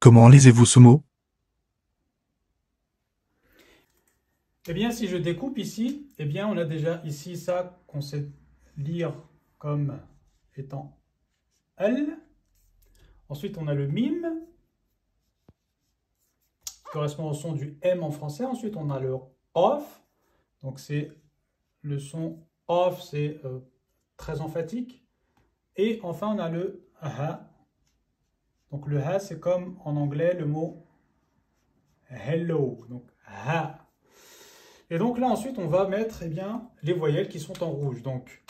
Comment lisez-vous ce mot? Eh bien, si je découpe ici, eh bien, on a déjà ici ça qu'on sait lire comme étant L. Ensuite, on a le mime, qui correspond au son du M en français. Ensuite, on a le off. Donc, c'est le son off, c'est très emphatique. Et enfin, on a le ha. Donc, le ha, c'est comme en anglais le mot hello. Donc, ha. Et donc là, ensuite, on va mettre eh bien, les voyelles qui sont en rouge. Donc,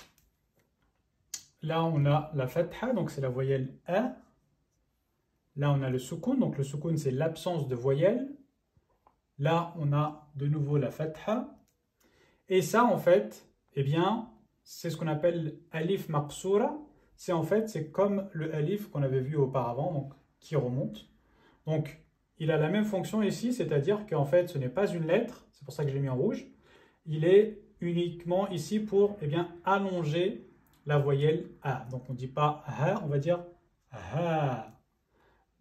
là, on a la fatha, donc c'est la voyelle A. Là, on a le soukoun, donc le soukoun, c'est l'absence de voyelle. Là, on a de nouveau la fatha. Et ça, en fait, eh bien, c'est ce qu'on appelle alif maqsoura. C'est en fait, c'est comme le alif qu'on avait vu auparavant, donc qui remonte. Donc, il a la même fonction ici, c'est-à-dire qu'en fait, ce n'est pas une lettre, c'est pour ça que je l'ai mis en rouge. Il est uniquement ici pour eh bien, allonger la voyelle A. Donc, on ne dit pas ha, on va dire ha.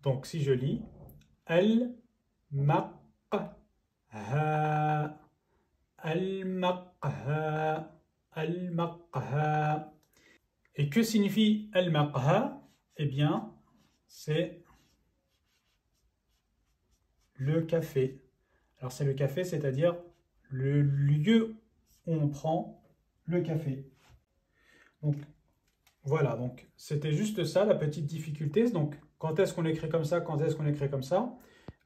Donc, si je lis al-maq ha, al-maqha, al-maqha. Et que signifie al-maqha? Eh bien, c'est le café. Alors, c'est le café, c'est-à-dire le lieu où on prend le café. Donc, voilà, donc c'était juste ça, la petite difficulté. Donc, quand est-ce qu'on l'écrit comme ça? Quand est-ce qu'on l'écrit comme ça?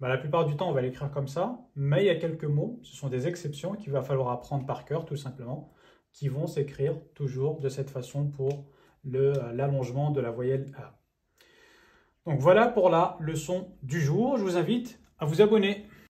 Ben, la plupart du temps, on va l'écrire comme ça, mais il y a quelques mots, ce sont des exceptions qu'il va falloir apprendre par cœur, tout simplement, qui vont s'écrire toujours de cette façon pour l'allongement de la voyelle A. Donc voilà pour la leçon du jour. Je vous invite à vous abonner.